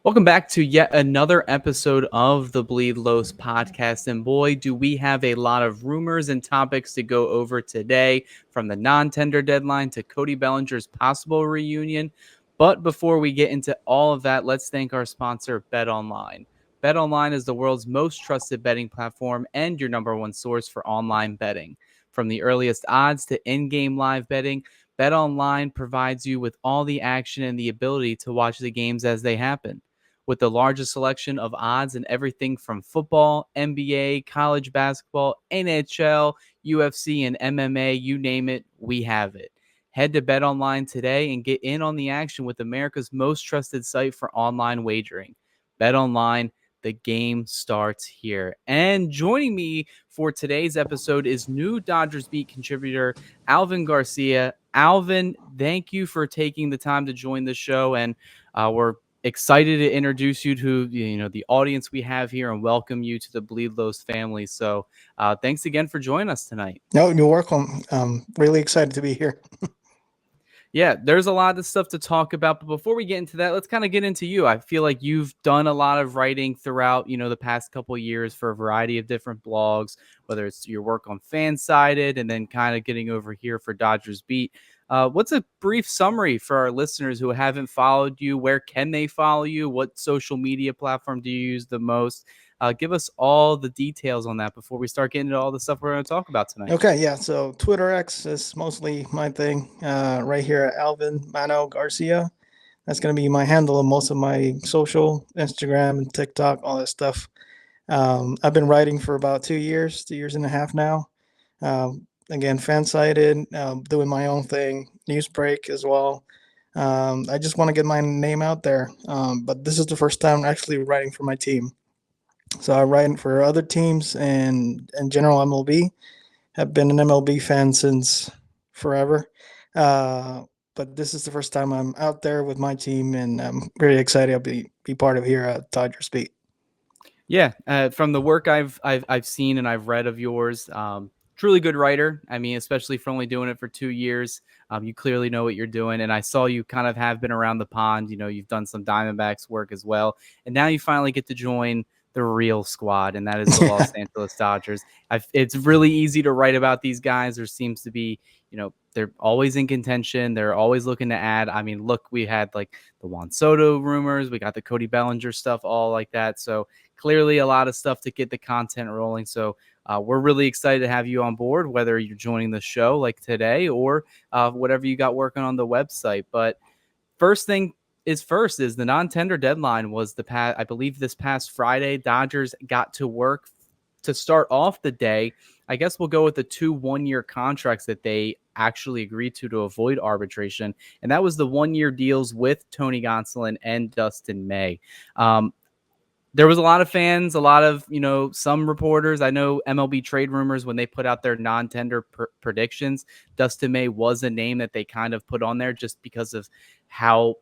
Welcome back to yet another episode of the Bleed Los podcast. And boy, do we have a lot of rumors and topics to go over today, from the non-tender deadline to Cody Bellinger's possible reunion. But before we get into all of that, let's thank our sponsor, BetOnline. BetOnline is the world's most trusted betting platform and your number one source for online betting. From the earliest odds to in-game live betting, BetOnline provides you with all the action and the ability to watch the games as they happen. With the largest selection of odds in everything from football, NBA, college basketball, NHL, UFC, and MMA, you name it, we have it. Head to BetOnline today and get in on the action with America's most trusted site for online wagering. BetOnline, the game starts here. And joining me for today's episode is new Dodgers Beat contributor Alvin Garcia. Alvin, thank you for taking the time to join the show, and we're excited to introduce you to the audience we have here and welcome you to the Bleed Los family. So thanks again for joining us tonight. No, you're welcome. Really excited to be here. Yeah, there's a lot of stuff to talk about, but before we get into that, let's kind of get into you. I feel like you've done a lot of writing throughout, the past couple of years for a variety of different blogs, whether it's your work on Fansided and then kind of getting over here for Dodgers Beat. What's a brief summary for our listeners who haven't followed you? Where can they follow you? What social media platform do you use the most? Give us all the details on that before we start getting into all the stuff we're going to talk about tonight. Okay, yeah. So Twitter X is mostly my thing. Right here at Alvin Mano Garcia. That's gonna be my handle of most of my social, Instagram and TikTok, all that stuff. I've been writing for about 2 years, 2 years and a half now. Again, fan-sided, doing my own thing, news break as well. I just want to get my name out there. But this is the first time actually writing for my team. So I write for other teams and in general MLB. Have been an MLB fan since forever. Uh, but this is the first time I'm out there with my team, and I'm very excited I'll be part of here at Dodgers Beat. Yeah, from the work I've seen and I've read of yours, truly good writer. I mean, especially for only doing it for 2 years, you clearly know what you're doing. And I saw you kind of have been around the pond. You've done some Diamondbacks work as well, and now you finally get to join the real squad, and that is the Los Angeles Dodgers. It's really easy to write about these guys. There seems to be, they're always in contention. They're always looking to add. I mean, look, we had like the Juan Soto rumors. We got the Cody Bellinger stuff, all like that. So clearly a lot of stuff to get the content rolling. So we're really excited to have you on board, whether you're joining the show like today or whatever you got working on the website. But first thing is first is the non-tender deadline was I believe this past Friday. Dodgers got to work to start off the day. I guess we'll go with the 2 1-year contracts that they actually agreed to avoid arbitration. And that was the 1-year deals with Tony Gonsolin and Dustin May. There was a lot of fans, a lot of, some reporters. I know MLB Trade Rumors, when they put out their non-tender predictions, Dustin May was a name that they kind of put on there just because of how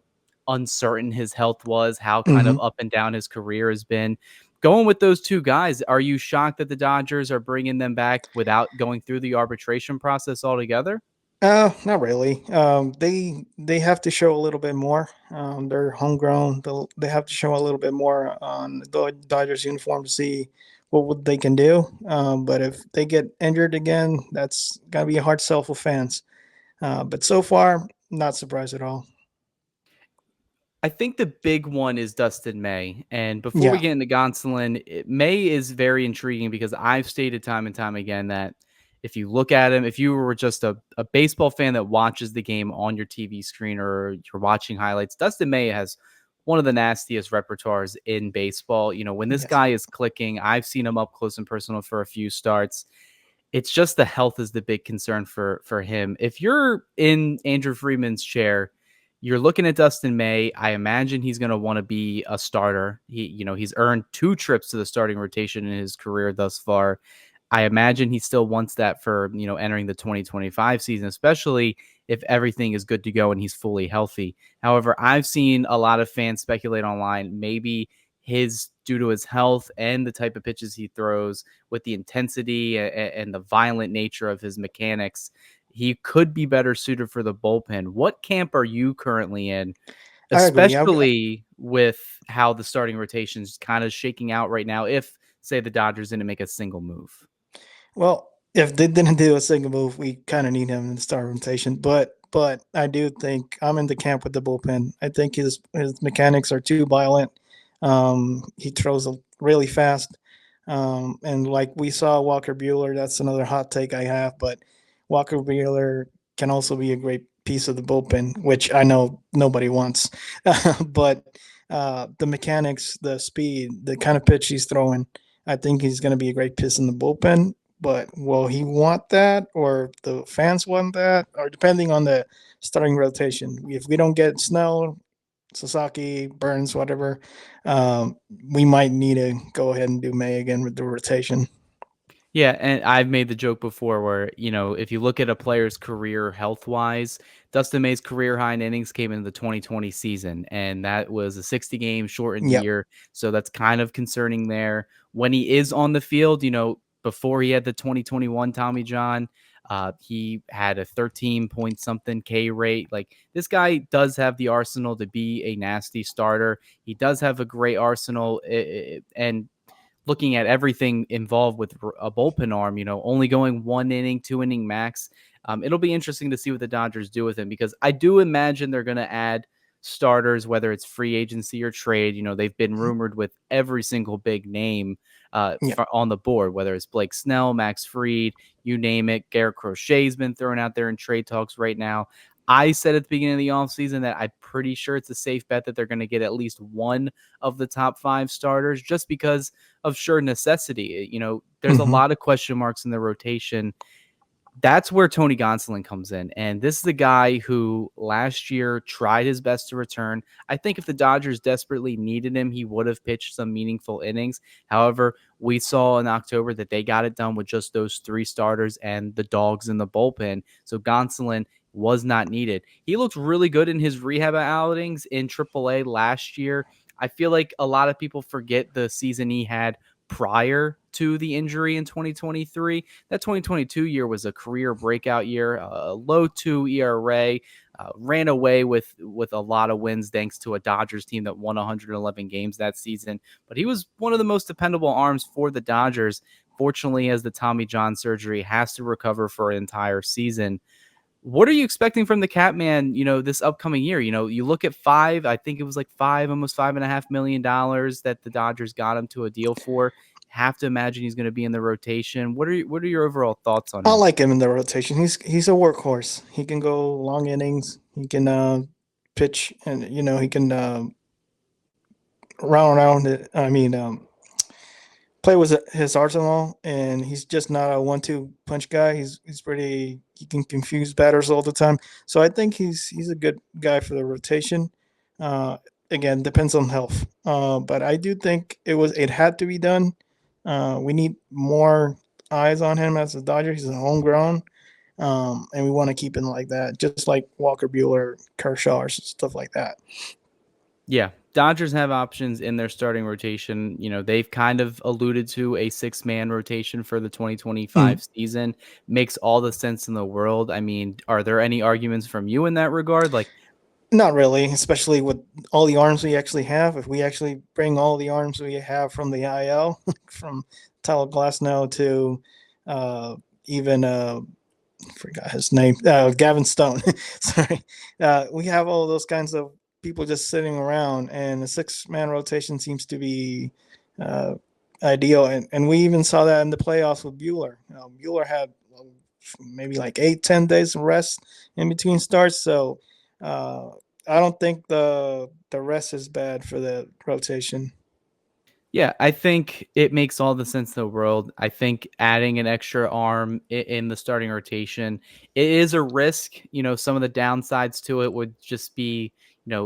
uncertain his health was, how kind of Mm-hmm. up and down his career has been. Going with those two guys, are you shocked that the Dodgers are bringing them back without going through the arbitration process altogether? Not really. They have to show a little bit more. They're homegrown. They have to show a little bit more on the Dodgers uniform to see what they can do. But if they get injured again, that's gotta be a hard sell for fans. But so far, not surprised at all. I think the big one is Dustin May. And before we Yeah. get into Gonsolin, May is very intriguing because I've stated time and time again that if you look at him, if you were just a baseball fan that watches the game on your TV screen or you're watching highlights, Dustin May has one of the nastiest repertoires in baseball. When this Yes. guy is clicking, I've seen him up close and personal for a few starts. It's just the health is the big concern for him. If you're in Andrew Friedman's chair, you're looking at Dustin May. I imagine he's going to want to be a starter. He's earned 2 trips to the starting rotation in his career thus far. I imagine he still wants that for, entering the 2025 season, especially if everything is good to go and he's fully healthy. However, I've seen a lot of fans speculate online, maybe due to his health and the type of pitches he throws with the intensity and the violent nature of his mechanics, he could be better suited for the bullpen. What camp are you currently in I agree. especially with how the starting rotation is kind of shaking out right now. If, say, the Dodgers didn't make a single move. Well, if they didn't do a single move, we kind of need him in the star rotation. But I do think I'm in the camp with the bullpen. I think his mechanics are too violent. He throws really fast, and like we saw Walker Buehler, that's another hot take I have. But Walker Buehler can also be a great piece of the bullpen, which I know nobody wants. But the mechanics, the speed, the kind of pitch he's throwing, I think he's going to be a great piece in the bullpen. But will he want that, or the fans want that, or depending on the starting rotation? If we don't get Snell, Sasaki, Burns, whatever, um, we might need to go ahead and do May again with the rotation. Yeah, and I've made the joke before where, if you look at a player's career health-wise, Dustin May's career high in innings came in the 2020 season, and that was a 60-game shortened Yep. year, so that's kind of concerning there. When he is on the field, before he had the 2021 Tommy John, he had a 13 point something K rate. Like, this guy does have the arsenal to be a nasty starter. He does have a great arsenal, and looking at everything involved with a bullpen arm, only going 1 inning, 2 inning max. It'll be interesting to see what the Dodgers do with him, because I do imagine they're going to add starters, whether it's free agency or trade. They've been rumored with every single big name Yep. on the board, whether it's Blake Snell, Max Fried, you name it. Garrett Crochet's been thrown out there in trade talks right now. I said at the beginning of the offseason that I'm pretty sure it's a safe bet that they're going to get at least one of the top 5 starters, just because of sure necessity. There's a Mm-hmm. lot of question marks in the rotation. That's where Tony Gonsolin comes in. And this is the guy who last year tried his best to return. I think if the Dodgers desperately needed him, he would have pitched some meaningful innings. However, we saw in October that they got it done with just those 3 starters and the dogs in the bullpen. So Gonsolin was not needed. He looked really good in his rehab outings in AAA last year. I feel like a lot of people forget the season he had prior to the injury in 2023. That 2022 year was a career breakout year, a low 2 ERA, ran away with a lot of wins thanks to a Dodgers team that won 111 games that season. But he was one of the most dependable arms for the Dodgers. Fortunately, as the Tommy John surgery, has to recover for an entire season. What are you expecting from the Catman, this upcoming year? You look at I think it was like almost $5.5 million that the Dodgers got him to a deal for. Have to imagine he's going to be in the rotation. What are your overall thoughts on I him? like him in the rotation. He's a workhorse. He can go long innings. He can pitch, and he can round around it. I mean, play with his arsenal, and he's just not a 1-2 punch guy. He's pretty. He can confuse batters all the time. So I think he's a good guy for the rotation. Uh, Again, depends on health. But I do think it had to be done. We need more eyes on him as a Dodger. He's a homegrown, and we want to keep him like that, just like Walker Buehler, Kershaw, or stuff like that. Yeah, Dodgers have options in their starting rotation. They've kind of alluded to a 6-man rotation for the 2025 Mm. season. Makes all the sense in the world. I mean, are there any arguments from you in that regard? Like, Not really, especially with all the arms we actually have. If we actually bring all the arms we have from the IL, from Tyler Glasnow to even forgot his name, Gavin Stone. Sorry, we have all those kinds of people just sitting around, and a 6-man rotation seems to be uh, ideal. And we even saw that in the playoffs with Bueller. Bueller had maybe like 8-10 days of rest in between starts, so. Uh, I don't think the rest is bad for the rotation. yeah, I think it makes all the sense in the world. I think adding an extra arm in the starting rotation, it is a risk. Some of the downsides to it would just be,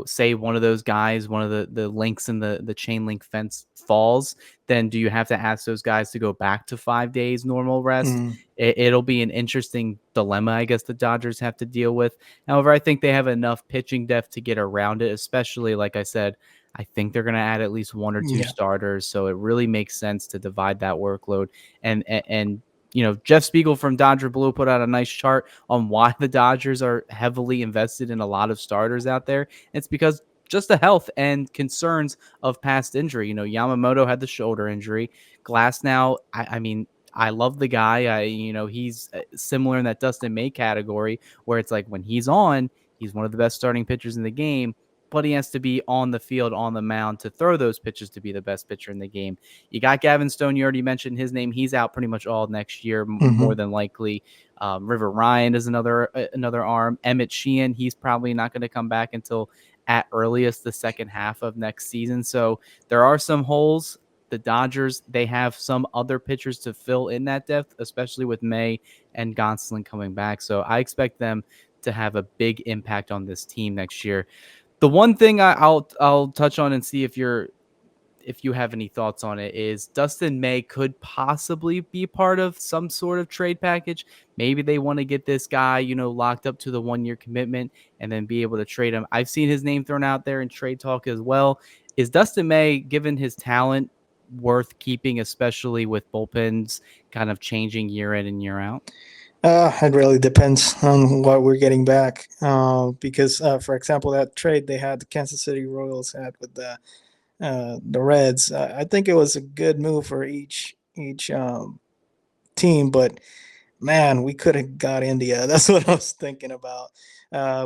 say one of those guys, one of the links in the chain link fence falls, then do you have to ask those guys to go back to 5 days normal rest? Mm, It'll be an interesting dilemma, I guess, the Dodgers have to deal with. However, I think they have enough pitching depth to get around it, especially, like I said, I think they're going to add at least 1 or 2 yeah, starters, so it really makes sense to divide that workload. And Jeff Spiegel from Dodger Blue put out a nice chart on why the Dodgers are heavily invested in a lot of starters out there. It's because just the health and concerns of past injury. Yamamoto had the shoulder injury. Glass now, I mean, I love the guy. He's similar in that Dustin May category where it's like when he's on, he's one of the best starting pitchers in the game, but he has to be on the field, on the mound to throw those pitches to be the best pitcher in the game. You got Gavin Stone. You already mentioned his name. He's out pretty much all next year, more Hmm. than likely. River Ryan is another arm. Emmett Sheehan, he's probably not going to come back until at earliest the second half of next season. So there are some holes. The Dodgers, they have some other pitchers to fill in that depth, especially with May and Gonsolin coming back. So I expect them to have a big impact on this team next year. The one thing I'll touch on and see if you have any thoughts on it is Dustin May could possibly be part of some sort of trade package. Maybe they want to get this guy, locked up to the 1 year commitment and then be able to trade him. I've seen his name thrown out there in trade talk as well. Is Dustin May, given his talent, worth keeping, especially with bullpens kind of changing year in and year out? It really depends on what we're getting back. Because, for example, that trade they had, the Kansas City Royals had with the Reds, I think it was a good move for each team. But man, we could have got India. That's what I was thinking about.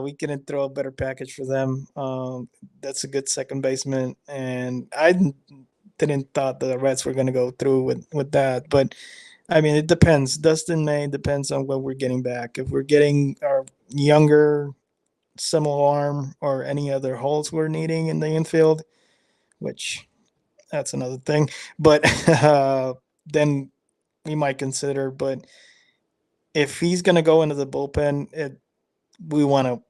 We couldn't throw a better package for them. That's a good second baseman, and I didn't thought the Reds were going to go through with that. But I mean, it depends. Dustin May depends on what we're getting back. If we're getting our younger similar arm or any other holes we're needing in the infield, which that's another thing. But then we might consider. But if he's going to go into the bullpen, we want to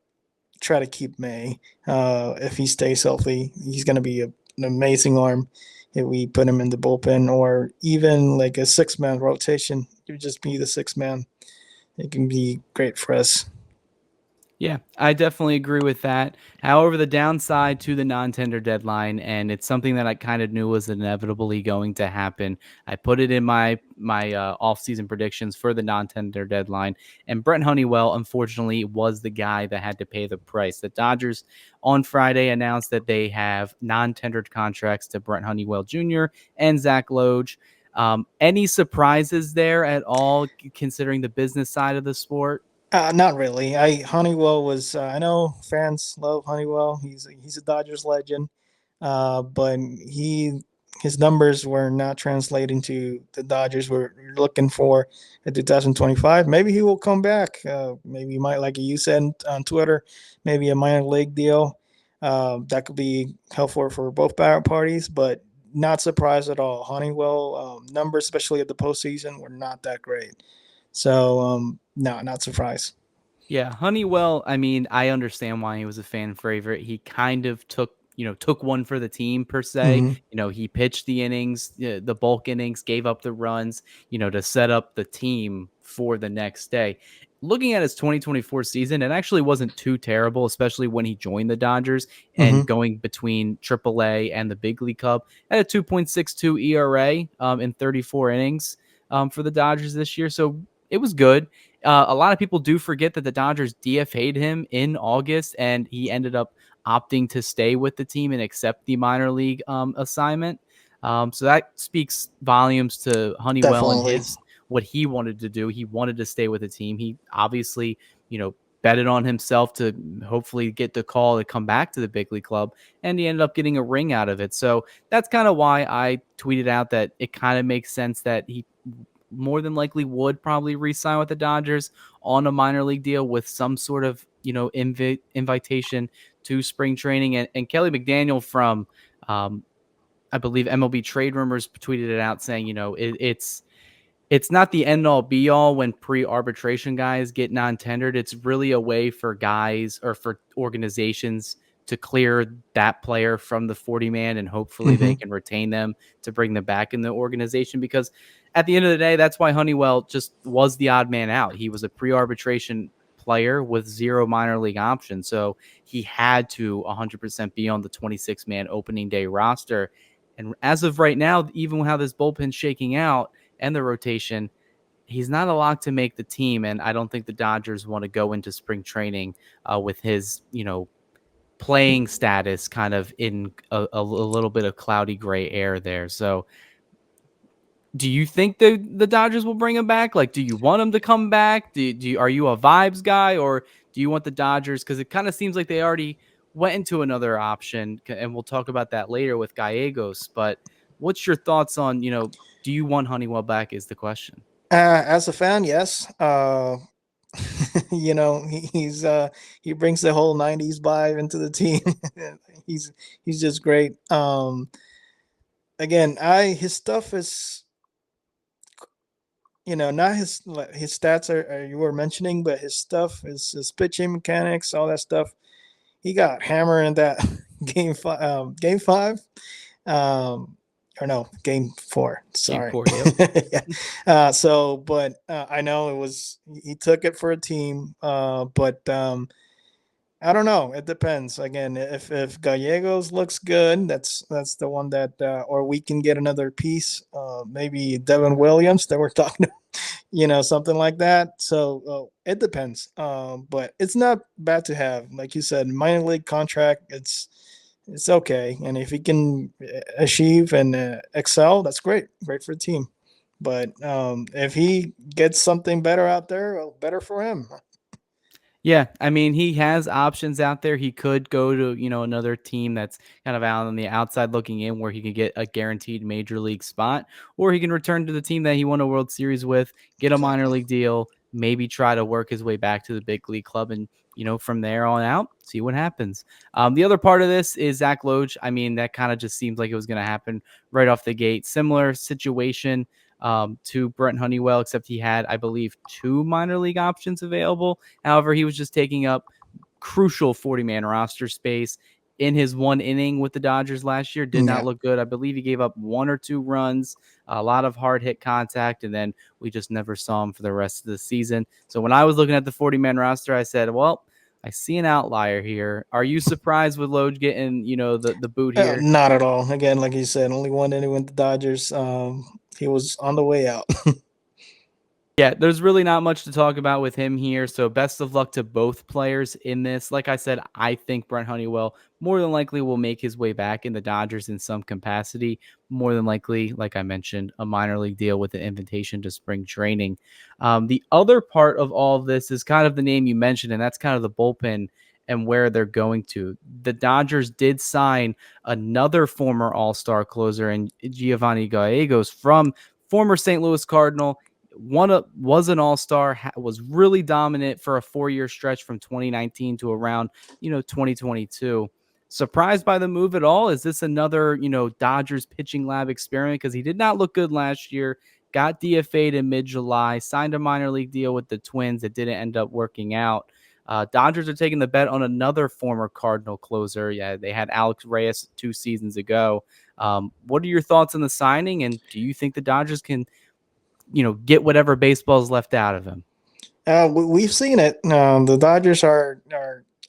try to keep May. If he stays healthy, he's going to be an amazing arm. If we put him in the bullpen or even like a 6-man rotation, it would just be the 6 man. It can be great for us. Yeah, I definitely agree with that. However, the downside to the non-tender deadline, and it's something that I kind of knew was inevitably going to happen. I put it in my off-season predictions for the non-tender deadline, and Brent Honeywell, unfortunately, was the guy that had to pay the price. The Dodgers on Friday announced that they have non-tendered contracts to Brent Honeywell Jr. and Zach Loge. Any surprises there at all, considering the business side of the sport? Not really. I Honeywell was. I know fans love Honeywell. He's a Dodgers legend. But his numbers were not translating to the Dodgers were looking for in 2025. Maybe he will come back. Maybe he might, like you said on Twitter, maybe a minor league deal. That could be helpful for both parties, but not surprised at all. Honeywell numbers, especially at the postseason, were not that great. So no, not surprised. Yeah, Honeywell, I mean, I understand why he was a fan favorite. He kind of took one for the team per se. Hmm. He pitched the innings, the bulk innings, gave up the runs, to set up the team for the next day. Looking at his 2024 season, it actually wasn't too terrible, especially when he joined the Dodgers and Hmm. going between AAA and the Big League Cup at a 2.62 ERA in 34 innings for the Dodgers this year. So it was good. A lot of people do forget that the Dodgers DFA'd him in August, and he ended up opting to stay with the team and accept the minor league assignment. So that speaks volumes to Honeywell and Definitely. his what he wanted to do. He wanted to stay with the team. He obviously, betted on himself to hopefully get the call to come back to the big league club, and he ended up getting a ring out of it. So that's kind of why I tweeted out that it kind of makes sense that he more than likely would probably re-sign with the Dodgers on a minor league deal with some sort of invitation to spring training. And Kelly McDaniel from I believe MLB Trade Rumors tweeted it out saying it's not the end all be all when pre-arbitration guys get non-tendered. It's really a way for guys or for organizations to clear that player from the 40 man and hopefully they Hmm. can retain them to bring them back in the organization, because at the end of the day, that's why Honeywell just was the odd man out. He was a pre-arbitration player with zero minor league options. So he had to 100% be on the 26 man opening day roster. And as of right now, even how this bullpen's shaking out, and the rotation, he's not a lock to make the team. And I don't think the Dodgers want to go into spring training with his, playing status kind of in a little bit of cloudy gray air there. So do you think the Dodgers will bring him back? Like, do you want him to come back? Are you a vibes guy, or do you want the Dodgers? Because it kind of seems like they already went into another option, and we'll talk about that later with Gallegos. But what's your thoughts on, do you want Honeywell back? Is the question. As a fan, yes. He brings the whole '90s vibe into the team. he's he's just great. Again, I his stuff is, not his stats are you were mentioning, but his stuff is his pitching mechanics, all that stuff. He got hammered in that game five, um, or no, game four. Game Sorry. 4, yep. Yeah. But I know he took it for a team. But I don't know. It depends. Again, if Gallegos looks good, that's the one that, or we can get another piece. Maybe Devin Williams that we're talking something like that. So it depends. But it's not bad to have, like you said, minor league contract. It's okay, and if he can achieve and excel, that's great. Great for the team. But if he gets something better out there, well, better for him. Yeah, I mean, he has options out there. He could go to, another team that's kind of out on the outside looking in where he could get a guaranteed major league spot, or he can return to the team that he won a World Series with, get a minor Exactly. league deal, maybe try to work his way back to the big league club and, from there on out, see what happens. The other part of this is Zach Loge. I mean, that kind of just seems like it was going to happen right off the gate. Similar situation to Brent Honeywell, except he had, I believe, 2 minor league options available. However, he was just taking up crucial 40-man roster space in his one inning with the Dodgers last year. Did not Yeah. look good. I believe he gave up 1 or 2 runs, a lot of hard hit contact, and then we just never saw him for the rest of the season. So when I was looking at the 40-man roster, I said, well, I see an outlier here. Are you surprised with Loge getting, the boot here? Not at all. Again, like you said, only one inning with the Dodgers. He was on the way out. Yeah, there's really not much to talk about with him here. So best of luck to both players in this. Like I said, I think Brent Honeywell more than likely will make his way back in the Dodgers in some capacity. More than likely, like I mentioned, a minor league deal with an invitation to spring training. The other part of all of this is kind of the name you mentioned, and that's kind of the bullpen and where they're going to. The Dodgers did sign another former All-Star closer in Giovanni Gallegos from former St. Louis Cardinal. Was an all-star, was really dominant for a 4-year stretch from 2019 to around 2022. Surprised by the move at all? Is this another Dodgers pitching lab experiment? Because he did not look good last year, got DFA'd in mid-July, signed a minor league deal with the Twins that didn't end up working out. Dodgers are taking the bet on another former Cardinal closer. Yeah, they had Alex Reyes 2 seasons ago. What are your thoughts on the signing, and do you think the Dodgers can get whatever baseball's left out of him? We've seen it. The Dodgers are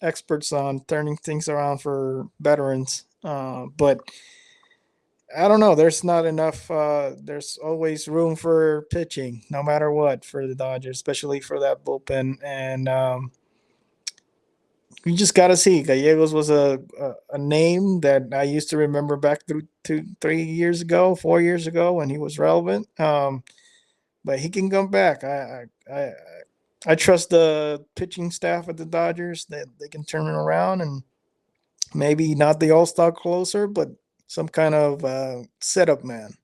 experts on turning things around for veterans. But I don't know. There's not enough. There's always room for pitching, no matter what, for the Dodgers, especially for that bullpen. And you just got to see. Gallegos was a name that I used to remember back through 3 years ago, 4 years ago when he was relevant. But he can come back. I trust the pitching staff at the Dodgers that they can turn it around, and maybe not the all-star closer, but some kind of setup man.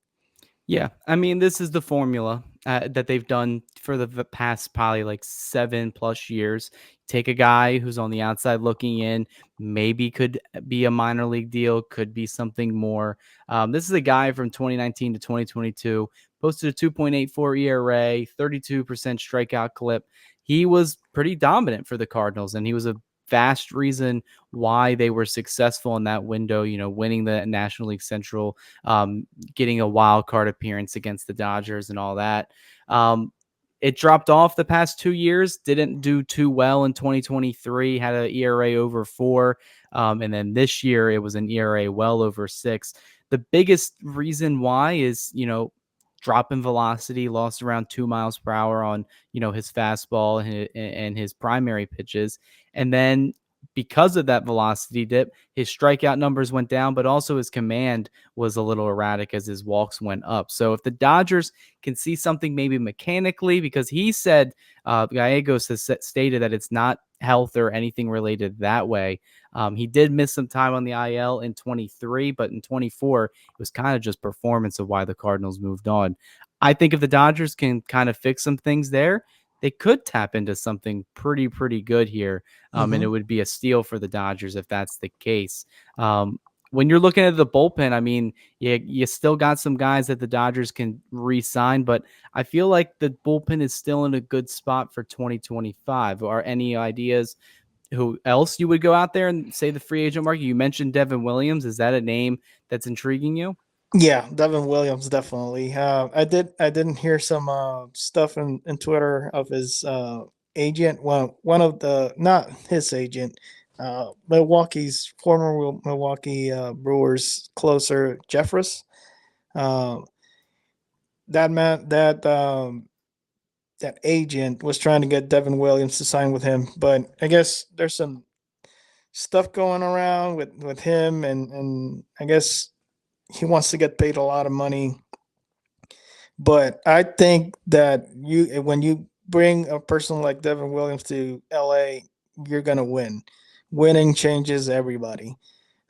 Yeah, I mean, this is the formula that they've done for the past probably like 7+ years. Take a guy who's on the outside looking in, maybe could be a minor league deal, could be something more. This is a guy from 2019 to 2022, posted a 2.84 ERA, 32% strikeout clip. He was pretty dominant for the Cardinals, and he was a vast reason why they were successful in that window, winning the National League Central, getting a wild card appearance against the Dodgers and all that. It dropped off the past 2 years, didn't do too well in 2023, had an ERA over 4. And then this year it was an ERA well over 6. The biggest reason why is, drop in velocity, lost around 2 miles per hour on, his fastball and his primary pitches. And then because of that velocity dip, his strikeout numbers went down, but also his command was a little erratic as his walks went up. So if the Dodgers can see something maybe mechanically, because he said Gallegos has stated that it's not health or anything related that way. He did miss some time on the IL in 23, but in 24, it was kind of just performance of why the Cardinals moved on. I think if the Dodgers can kind of fix some things there, they could tap into something pretty good here. And it Hmm. would be a steal for the Dodgers if that's the case. When you're looking at the bullpen, I mean, you still got some guys that the Dodgers can re-sign, but I feel like the bullpen is still in a good spot for 2025. Are any ideas who else you would go out there and say the free agent market? You mentioned Devin Williams. Is that a name that's intriguing you? Yeah, Devin Williams definitely. I didn't hear some stuff in Twitter of his agent. Well, one of the not his agent, Milwaukee's former Milwaukee Brewers closer Jeffress. Uh, that man that agent was trying to get Devin Williams to sign with him, but I guess there's some stuff going around with him, and I guess he wants to get paid a lot of money. But I think that you when you bring a person like Devin Williams to LA, you're gonna win. Winning changes everybody.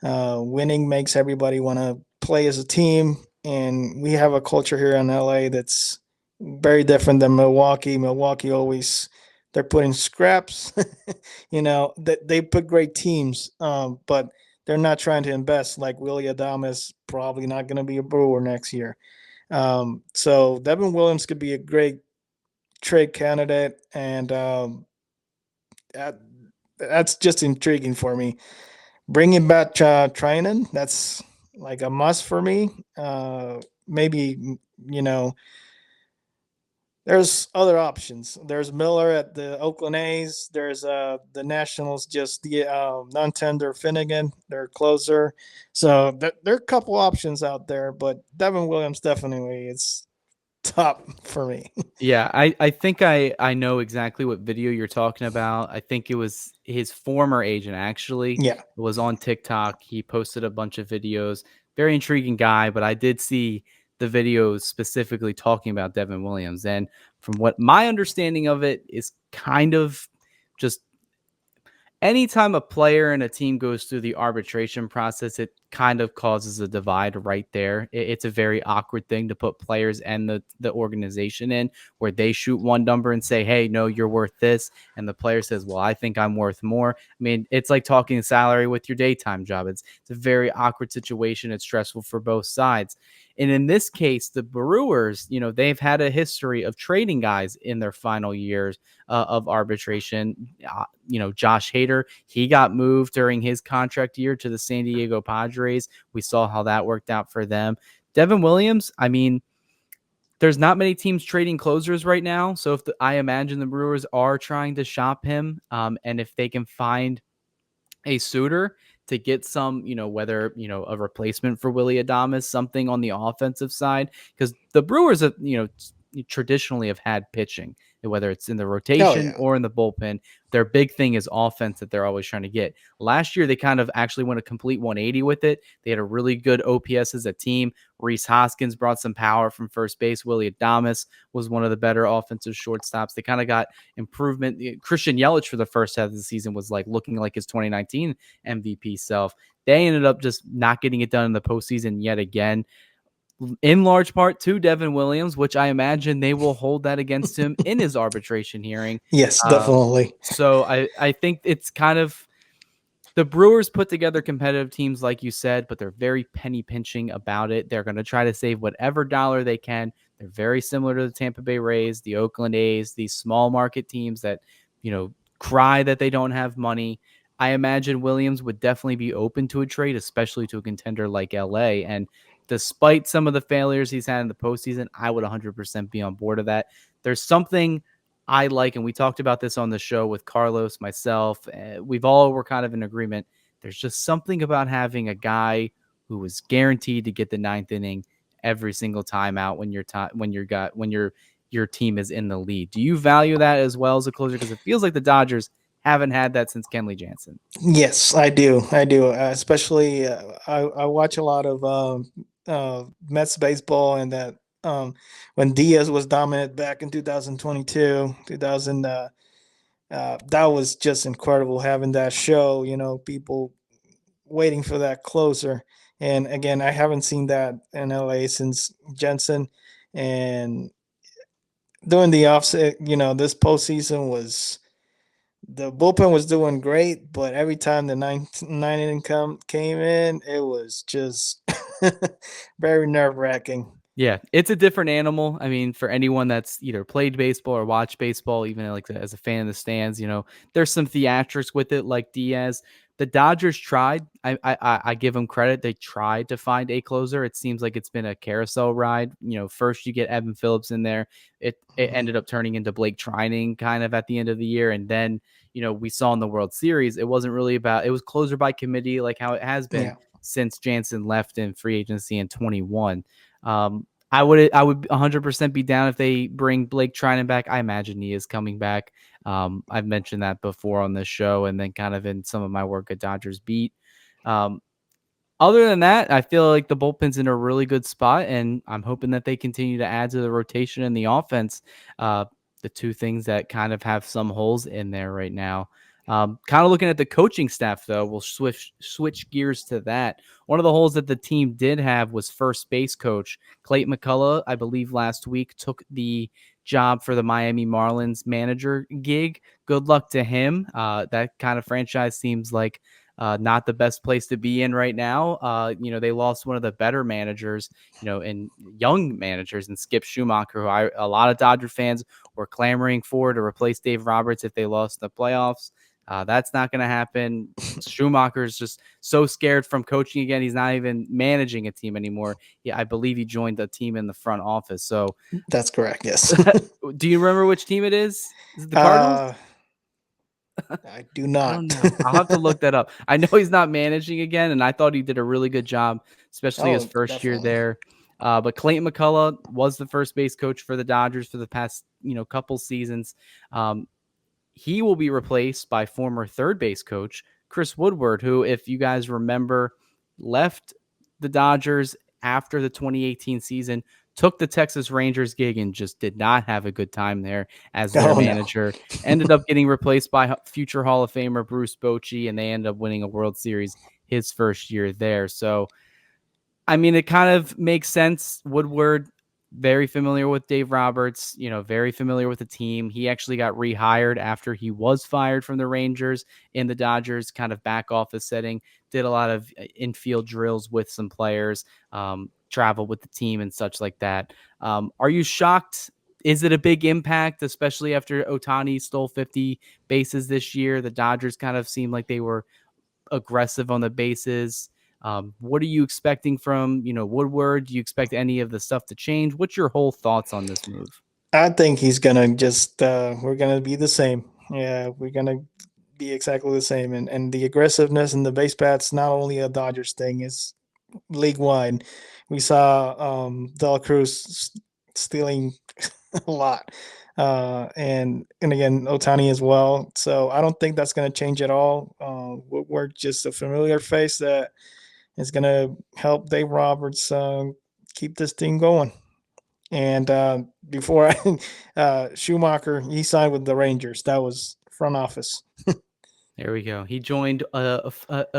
Winning makes everybody want to play as a team, and we have a culture here in LA that's very different than Milwaukee. Milwaukee always they're putting scraps. That they put great teams, but they're not trying to invest. Like Willie Adames, probably not going to be a Brewer next year. So Devin Williams could be a great trade candidate, and that, that's just intriguing for me. Bringing back training, that's like a must for me. Maybe you know, there's other options. There's Miller at the Oakland A's. There's the Nationals, just the non-tender Finnegan, their closer. So there are a couple options out there, but Devin Williams definitely is top for me. Yeah, I think I know exactly what video you're talking about. I think it was his former agent actually Yeah. was on TikTok. He posted a bunch of videos. Very intriguing guy, but I did see the videos specifically talking about Devin Williams. And from what my understanding of it is kind of just anytime a player and a team goes through the arbitration process, it kind of causes a divide right there. It's a very awkward thing to put players and the organization in where they shoot one number and say, hey, no, you're worth this. And the player says, well, I think I'm worth more. I mean, it's like talking salary with your daytime job. It's a very awkward situation. It's stressful for both sides. And in this case, the Brewers, they've had a history of trading guys in their final years of arbitration. Josh Hader, he got moved during his contract year to the San Diego Padres. We saw how that worked out for them. Devin Williams, I mean, there's not many teams trading closers right now. So I imagine the Brewers are trying to shop him. And if they can find a suitor to get some, whether, a replacement for Willie Adames, something on the offensive side, because the Brewers have, traditionally have had pitching, whether it's in the Oh rotation yeah. or in the bullpen. Their big thing is offense that they're always trying to get. Last year, they kind of actually went a complete 180 with it. They had a really good OPS as a team. Reese Hoskins brought some power from first base. Willie Adames was one of the better offensive shortstops. They kind of got improvement. Christian Yelich for the first half of the season was like looking like his 2019 MVP self. They ended up just not getting it done in the postseason yet again, in large part to Devin Williams, which I imagine they will hold that against him in his arbitration hearing. Yes, Um, definitely. so I think it's kind of the Brewers put together competitive teams, like you said, but they're very penny pinching about it. They're going to try to save whatever dollar they can. They're very similar to the Tampa Bay Rays, the Oakland A's, these small market teams that, cry that they don't have money. I imagine Williams would definitely be open to a trade, especially to a contender like LA. And despite some of the failures he's had in the postseason, I would 100% be on board of that. There's something I like, and we talked about this on the show with Carlos, myself. We've all were kind of in agreement. There's just something about having a guy who was guaranteed to get the ninth inning every single time out when your team is in the lead. Do you value that as well as a closer? Because it feels like the Dodgers haven't had that since Kenley Jansen. Yes, I do. I do. Especially, I watch a lot of Mets baseball, and that when Diaz was dominant back in 2022, 2000. That was just incredible having that show. People waiting for that closer. And again, I haven't seen that in LA since Jensen. And during the offset, this postseason was the bullpen was doing great, but every time the nine inning came in, it was just very nerve wracking. Yeah, it's a different animal. I mean, for anyone that's either played baseball or watched baseball, even like as a fan in the stands, there's some theatrics with it, like Diaz. The Dodgers tried. I give them credit. They tried to find a closer. It seems like it's been a carousel ride. First you get Evan Phillips in there. It ended up turning into Blake Trining kind of at the end of the year, and then we saw in the World Series, it wasn't really about. It was closer by committee, like how it has been Yeah. since Jansen left in free agency in 21. I would 100% be down if they bring Blake Trinan back. I imagine he is coming back. I've mentioned that before on this show, and then kind of in some of my work at Dodgers Beat. Um, Other than that, I feel like the bullpen's in a really good spot, and I'm hoping that they continue to add to the rotation and the offense. Uh, the two things that kind of have some holes in there right now. Kind of looking at the coaching staff, though, we'll switch gears to that. One of the holes that the team did have was first base coach Clayton McCullough. I believe last week took the job for the Miami Marlins manager gig. Good luck to him. That kind of franchise seems like not the best place to be in right now. They lost one of the better managers, and young managers, and Skip Schumacher, who a lot of Dodger fans were clamoring for to replace Dave Roberts if they lost the playoffs. That's not going to happen. Schumacher is just so scared from coaching again. He's not even managing a team anymore. Yeah, I believe he joined the team in the front office. So, That's correct. Yes. do you remember which team it is? Is it the Cardinals? uh, I do I not. don't know. I'll have to look that up. I know he's not managing again, and I thought he did a really good job, especially his Oh, first year definitely. there. But Clayton McCullough was the first base coach for the Dodgers for the past, couple seasons. Um, he will be replaced by former third base coach Chris Woodward, who, if you guys remember, left the Dodgers after the 2018 season, took the Texas Rangers gig and just did not have a good time there as their Oh no. manager. Ended up getting replaced by future Hall of Famer Bruce Bochy, and they ended up winning a World Series his first year there. So I mean, it kind of makes sense. Woodward, very familiar with Dave Roberts, very familiar with the team. He actually got rehired after he was fired from the Rangers in the Dodgers kind of back office setting, did a lot of infield drills with some players, travel with the team and such like that. Are you shocked? Is it a big impact, especially after Ohtani stole 50 bases this year? The Dodgers kind of seemed like they were aggressive on the bases. What are you expecting from, Woodward? Do you expect any of the stuff to change? What's your whole thoughts on this move? I think he's gonna just we're gonna be the same. Yeah, we're gonna be exactly the same. And the aggressiveness and the base paths not only a Dodgers thing, is league wide. We saw Del Cruz stealing a lot. And again, Otani as well. So I don't think that's going to change at all. We're just a familiar face that is going to help Dave Roberts keep this team going. And before Schumacher, he signed with the Rangers. That was front office. There we go. He joined a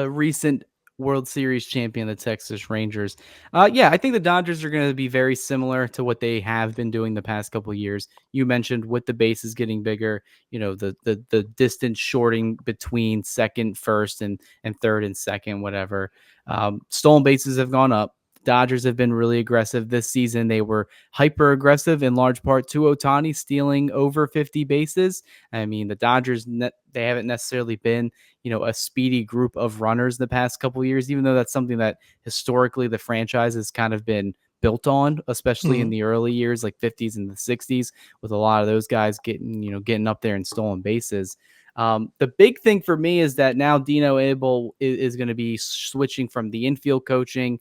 recent World Series champion, the Texas Rangers. Yeah, I think the Dodgers are going to be very similar to what they have been doing the past couple of years. You mentioned with the bases getting bigger, the distance shorting between second, first, and third and second, whatever. Stolen bases have gone up. Dodgers have been really aggressive this season. They were hyper aggressive in large part to Ohtani stealing over 50 bases. I mean, the Dodgers, they haven't necessarily been, a speedy group of runners the past couple of years, even though that's something that historically the franchise has kind of been built on, especially in Mhm. the early years, like 50s and the 60s, with a lot of those guys getting up there and stolen bases. The big thing for me is that now Dino Abel is going to be switching from the infield coaching,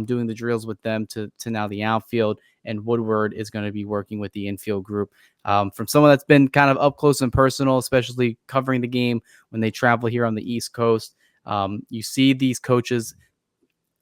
doing the drills with them to now the outfield. and Woodward is going to be working with the infield group. From someone that's been kind of up close and personal, especially covering the game when they travel here on the East Coast, you see these coaches.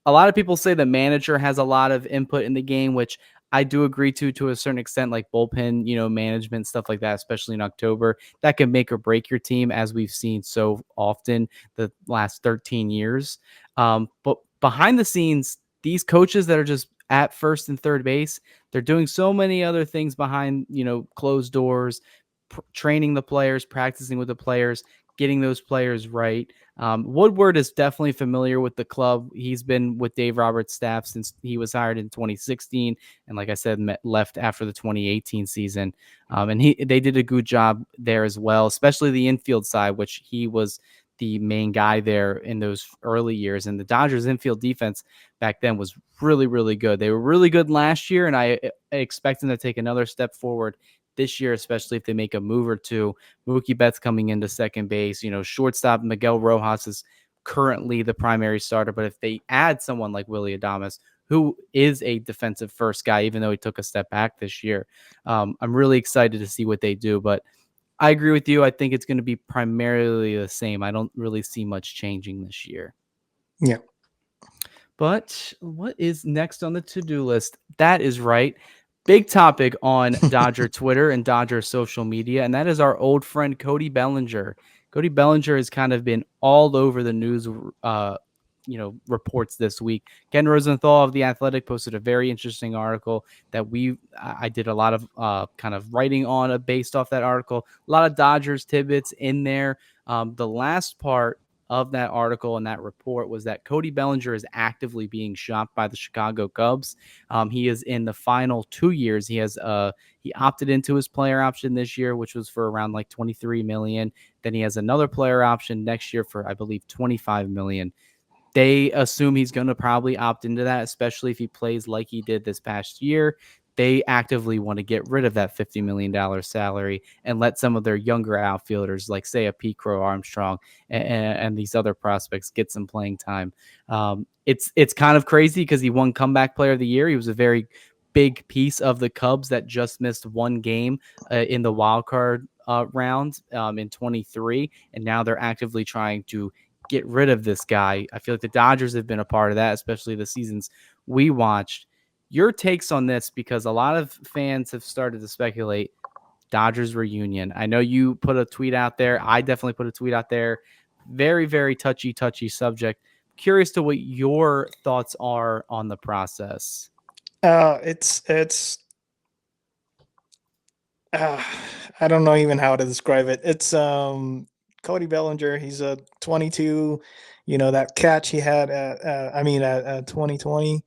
A lot of people say the manager has a lot of input in the game, which I do agree to a certain extent, like bullpen, management, stuff like that, especially in October. That can make or break your team, as we've seen so often the last 13 years. But behind the scenes, these coaches that are just at first and third base, they're doing so many other things behind, closed doors, training the players, practicing with the players, getting those players right. Woodward is definitely familiar with the club. He's been with Dave Roberts' staff since he was hired in 2016, and like I said, left after the 2018 season. And they did a good job there as well, especially the infield side, which he was the main guy there in those early years. And the Dodgers infield defense back then was really, really good. They were really good last year, and I expect them to take another step forward this year, especially if they make a move or two. Mookie Betts coming into second base, shortstop Miguel Rojas is currently the primary starter, but if they add someone like Willie Adames, who is a defensive first guy, even though he took a step back this year, I'm really excited to see what they do. But I agree with you. I think it's going to be primarily the same. I don't really see much changing this year. Yeah. But what is next on the to-do list? That is right. Big topic on Dodger Twitter and Dodger social media, and that is our old friend Cody Bellinger. Cody Bellinger has kind of been all over the news, reports this week. Ken Rosenthal of The Athletic posted a very interesting article that I did a lot of kind of writing on based off that article. A lot of Dodgers tidbits in there. The last part of that article and that report was that Cody Bellinger is actively being shopped by the Chicago Cubs. He is in the final 2 years. He opted into his player option this year, which was for around like 23 million. Then he has another player option next year for, I believe, 25 million. They assume he's going to probably opt into that, especially if he plays like he did this past year. They actively want to get rid of that $50 million salary and let some of their younger outfielders, like say a Pete Crow Armstrong and these other prospects, get some playing time. It's kind of crazy because he won Comeback Player of the Year. He was a very big piece of the Cubs that just missed one game in the wild card round in 23, and now they're actively trying to get rid of this guy. I feel like the Dodgers have been a part of that, especially the seasons we watched. Your takes on this, because a lot of fans have started to speculate Dodgers reunion. I know you put a tweet out there. I definitely put a tweet out there. Very, very touchy subject. Curious to what your thoughts are on the process. It's I don't know even how to describe it. It's Cody Bellinger. He's a 22. That catch he had at 2020.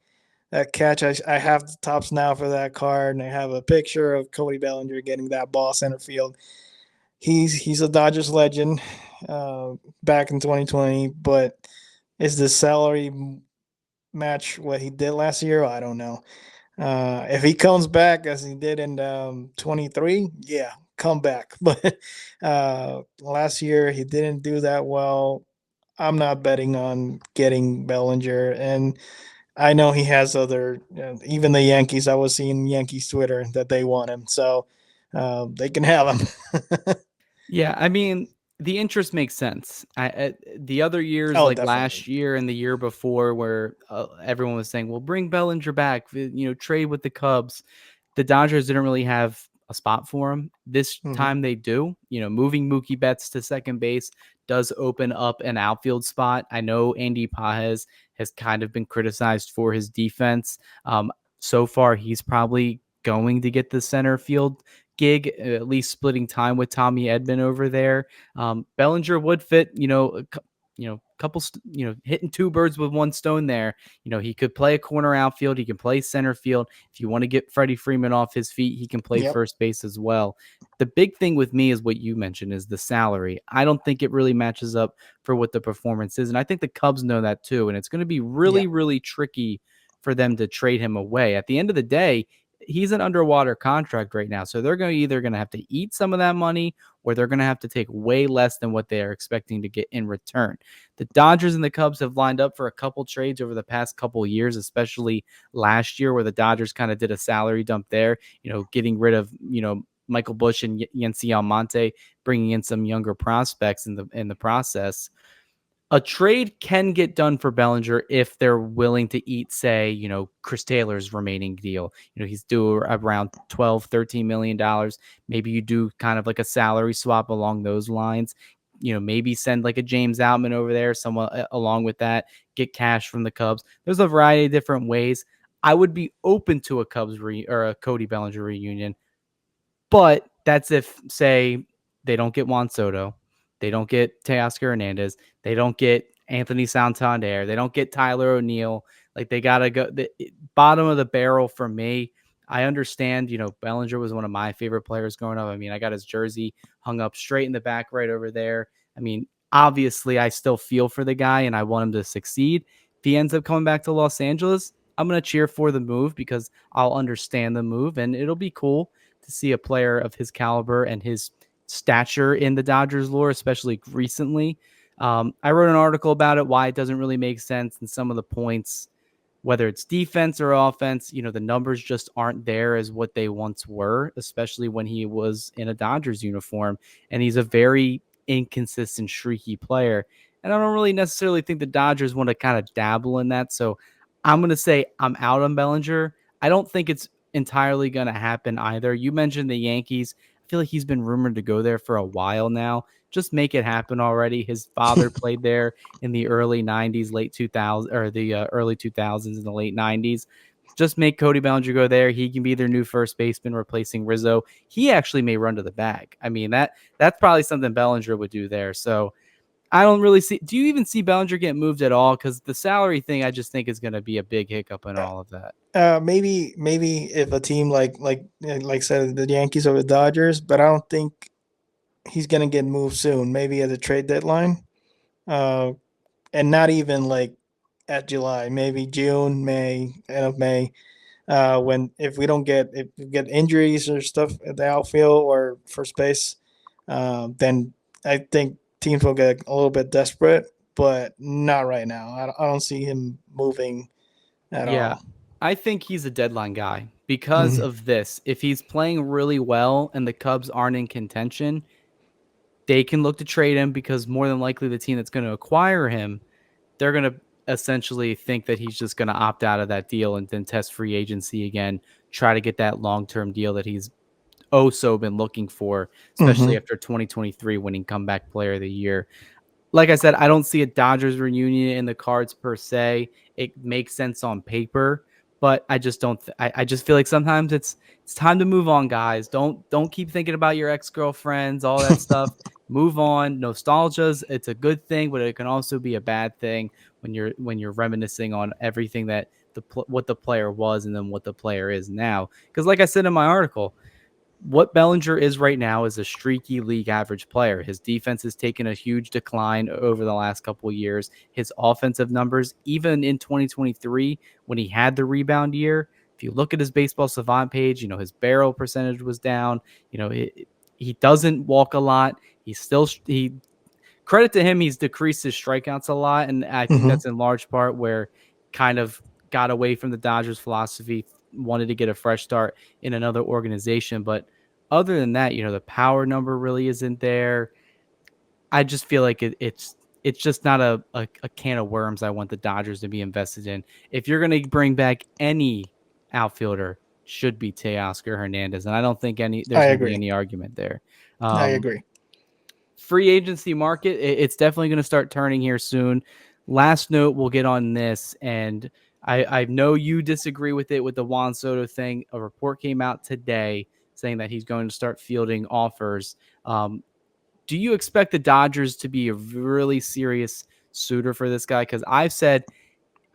That catch, I have the tops now for that card, and I have a picture of Cody Bellinger getting that ball center field. He's a Dodgers legend back in 2020, but is the salary match what he did last year? I don't know. If he comes back as he did in 23, yeah, come back. But last year he didn't do that well. I'm not betting on getting Bellinger, and I know he has other, even the Yankees. I was seeing Yankees Twitter that they want him, so they can have him. Yeah, I mean, the interest makes sense. The other years, Oh, like last definitely. year and the year before, where everyone was saying, "Well, bring Bellinger back," trade with the Cubs. The Dodgers didn't really have a spot for him. This Hmm. time they do. Moving Mookie Betts to second base does open up an outfield spot. I know Andy Pajes has kind of been criticized for his defense. So far, he's probably going to get the center field gig, at least splitting time with Tommy Edman over there. Bellinger would fit, couple, hitting two birds with one stone there. He could play a corner outfield. He can play center field. If you want to get Freddie Freeman off his feet, he can play Yep. first base as well. The big thing with me is what you mentioned is the salary. I don't think it really matches up for what the performance is. And I think the Cubs know that too. And it's going to be really, Yep. really tricky for them to trade him away. At the end of the day, he's an underwater contract right now. So they're going to either going to have to eat some of that money or they're going to have to take way less than what they are expecting to get in return. The Dodgers and the Cubs have lined up for a couple trades over the past couple years, especially last year where the Dodgers kind of did a salary dump there, getting rid of, Michael Bush and Yency Almonte, bringing in some younger prospects in the process. A trade can get done for Bellinger if they're willing to eat, say, Chris Taylor's remaining deal. He's due around 12, $13 million. Maybe you do kind of like a salary swap along those lines. Maybe send like a James Outman over there, someone along with that, get cash from the Cubs. There's a variety of different ways. I would be open to a or a Cody Bellinger reunion, but that's if, say, they don't get Juan Soto, they don't get Teoscar Hernandez, they don't get Anthony Santander, they don't get Tyler O'Neill. Like, they gotta go the bottom of the barrel for me. I understand, Bellinger was one of my favorite players growing up. I mean, I got his jersey hung up straight in the back right over there. I mean, obviously, I still feel for the guy and I want him to succeed. If he ends up coming back to Los Angeles, I'm going to cheer for the move because I'll understand the move and it'll be cool to see a player of his caliber and his stature in the Dodgers lore, especially recently. I wrote an article about it, why it doesn't really make sense, and some of the points, whether it's defense or offense, the numbers just aren't there as what they once were, especially when he was in a Dodgers uniform. And he's a very inconsistent, streaky player. And I don't really necessarily think the Dodgers want to kind of dabble in that. So I'm going to say I'm out on Bellinger. I don't think it's entirely going to happen either. You mentioned the Yankees. I feel like he's been rumored to go there for a while now. Just make it happen already. His father played there in the early 90s, late 2000s, or the early 2000s and the late 90s. Just make Cody Bellinger go there. He can be their new first baseman replacing Rizzo. He actually may run to the bag. I mean, that's probably something Bellinger would do there. So I don't really see. Do you even see Bellinger get moved at all? Because the salary thing, I just think is going to be a big hiccup in all of that. Maybe if a team like said the Yankees or the Dodgers, but I don't think he's gonna get moved soon. Maybe at the trade deadline, uh, and not even like at July. Maybe June, May, end of May. When if we get injuries or stuff at the outfield or first base, then I think teams will get a little bit desperate. But not right now. I don't see him moving at Yeah, all. I think he's a deadline guy because Mm-hmm. of this. If he's playing really well and the Cubs aren't in contention, they can look to trade him because more than likely the team that's going to acquire him, they're going to essentially think that he's just going to opt out of that deal and then test free agency again, try to get that long-term deal that he's so been looking for, especially Mm-hmm. after 2023 winning comeback player of the year. Like I said, I don't see a Dodgers reunion in the cards per se. It makes sense on paper, but I just don't. I just feel like sometimes it's time to move on, guys. Don't keep thinking about your ex girlfriends, all that stuff. Move on. Nostalgia's it's a good thing, but it can also be a bad thing when you're reminiscing on everything that what the player was and then what the player is now. Because like I said in my article, what Bellinger is right now is a streaky league average player. His defense has taken a huge decline over the last couple of years. His offensive numbers, even in 2023, when he had the rebound year, if you look at his baseball savant page, his barrel percentage was down. He doesn't walk a lot. He credit to him, he's decreased his strikeouts a lot, and I think Mm-hmm. that's in large part where kind of got away from the Dodgers philosophy, wanted to get a fresh start in another organization. But other than that, the power number really isn't there. I just feel like it's just not a can of worms I want the Dodgers to be invested in. If you're going to bring back any outfielder, should be Teoscar Hernandez, and I don't think I there's going to be agree. any argument there. I Um, agree. Free agency market, it's definitely going to start turning here soon. Last note we'll get on this, and I know you disagree with it with the Juan Soto thing. A report came out today saying that he's going to start fielding offers. Do you expect the Dodgers to be a really serious suitor for this guy? Because I've said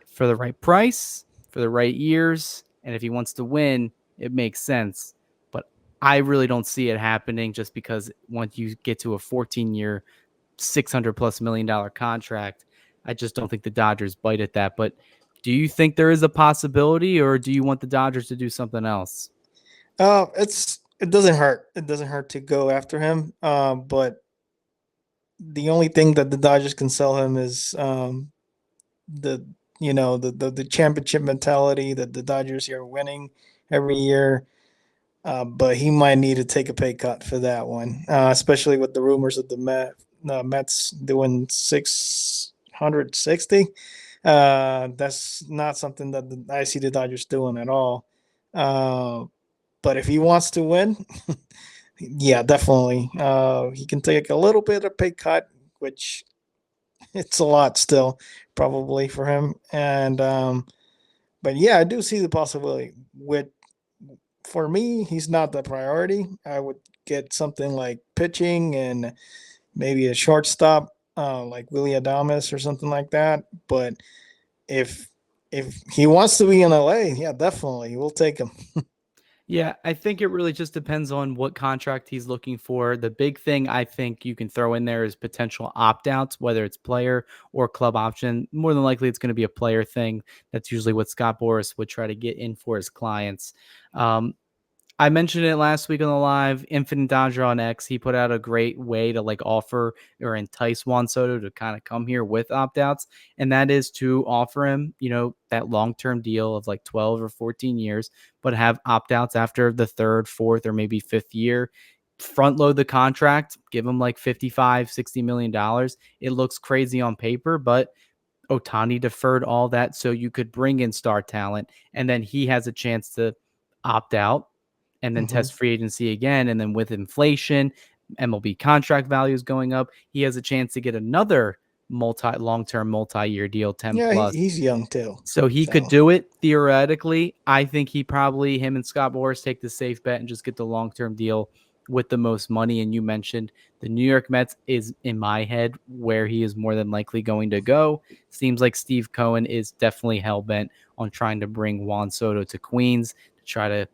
for the right price, for the right years, and if he wants to win, it makes sense. But I really don't see it happening just because once you get to a 14-year, $600+ million contract, I just don't think the Dodgers bite at that. But do you think there is a possibility, or do you want the Dodgers to do something else? It doesn't hurt. It doesn't hurt to go after him. But the only thing that the Dodgers can sell him is the the championship mentality that the Dodgers are winning every year. But he might need to take a pay cut for that one, especially with the rumors of the Mets doing 660. That's not something that I see the Dodgers doing at all. Uh, but if he wants to win, yeah, definitely. He can take a little bit of pay cut, which it's a lot still, probably for him. And but yeah, I do see the possibility. With For me, he's not the priority. I would get something like pitching and maybe a shortstop, like Willie Adames or something like that. But if if he wants to be in LA, yeah, definitely we'll take him. Yeah, I think it really just depends on what contract he's looking for. The big thing I think you can throw in there is potential opt outs, whether it's player or club option. More than likely, it's going to be a player thing. That's usually what Scott Boras would try to get in for his clients. Um, I mentioned it last week on the live. Infinite Dodger on X, he put out a great way to like offer or entice Juan Soto to kind of come here with opt outs, and that is to offer him, that long term deal of like 12 or 14 years, but have opt outs after the third, fourth, or maybe fifth year. Front load the contract, give him like 55, $60 million. It looks crazy on paper, but Otani deferred all that so you could bring in star talent, and then he has a chance to opt out and then Hmm. test free agency again. And then with inflation, MLB contract values going up, he has a chance to get another long term, multi year deal, 10 Yeah, plus. he's young too. So he could So do it theoretically. I think him and Scott Boras take the safe bet and just get the long term deal with the most money. And you mentioned the New York Mets is in my head where he is more than likely going to go. Seems like Steve Cohen is definitely hell bent on trying to bring Juan Soto to Queens to try to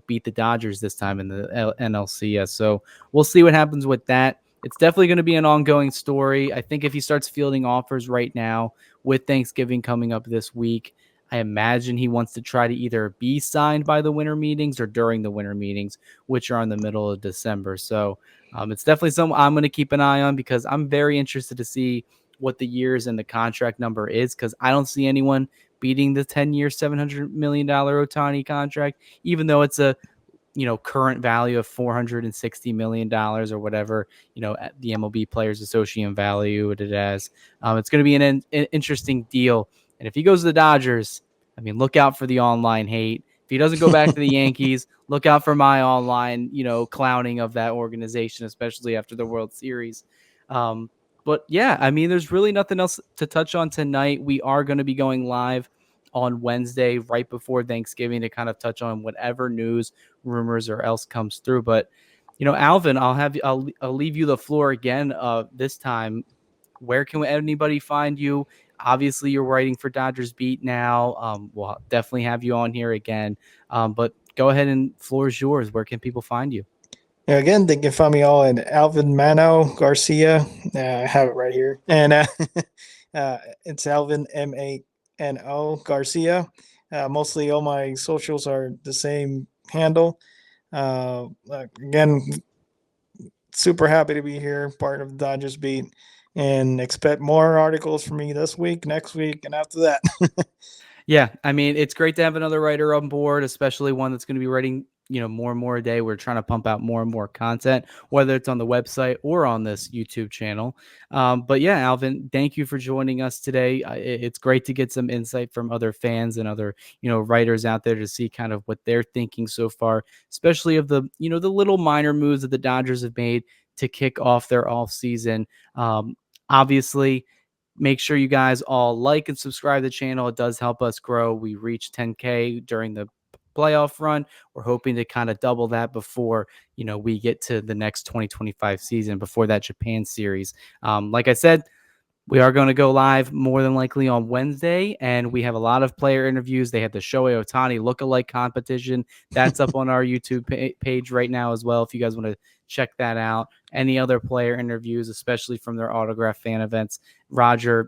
beat the Dodgers this time in the NLCS. So we'll see what happens with that. It's definitely going to be an ongoing story. I think if he starts fielding offers right now, with Thanksgiving coming up this week, I imagine he wants to try to either be signed by the winter meetings or during the winter meetings, which are in the middle of December. So it's definitely something I'm going to keep an eye on because I'm very interested to see what the years and the contract number is because I don't see anyone beating the 10-year, $700 million Otani contract, even though it's a current value of $460 million or whatever, the MLB Players Association value it as. It's going to be an interesting deal. And if he goes to the Dodgers, I mean, look out for the online hate. If he doesn't go back to the Yankees, look out for my online, clowning of that organization, especially after the World Series. Um, but yeah, I mean, there's really nothing else to touch on tonight. We are going to be going live on Wednesday, right before Thanksgiving, to kind of touch on whatever news, rumors, or else comes through. But Alvin, I'll leave you the floor again. This time, where can anybody find you? Obviously, you're writing for Dodgers Beat now. We'll definitely have you on here again. But go ahead and floor is yours. Where can people find you? yeah, again, they can find me all in Alvin Mano Garcia. I have it right here, and it's Alvin Mano Garcia. Mostly all my socials are the same handle. Again, super happy to be here, part of the Dodgers Beat, and expect more articles from me this week, next week, and after that. Yeah, I mean, it's great to have another writer on board, especially one that's going to be writing, more and more a day. We're trying to pump out more and more content, whether it's on the website or on this YouTube channel. But yeah, Alvin, thank you for joining us today. It's great to get some insight from other fans and other, writers out there to see kind of what they're thinking so far, especially of the, the little minor moves that the Dodgers have made to kick off their off season. Obviously, make sure you guys all like and subscribe to the channel. It does help us grow. We reached 10K during the playoff run. We're hoping to kind of double that before, we get to the next 2025 season, before that Japan series. Like I said, We are going to go live more than likely on Wednesday, and we have a lot of player interviews. They had the Shohei Ohtani lookalike competition. That's up on our YouTube page right now as well, if you guys want to check that out. Any other player interviews, especially from their autograph fan events. Roger,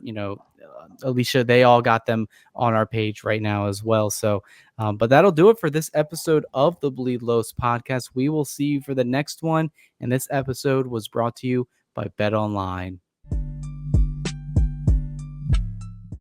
Alicia, they all got them on our page right now as well. So, but that'll do it for this episode of the Bleed Los podcast. We will see you for the next one. And this episode was brought to you by Bet Online.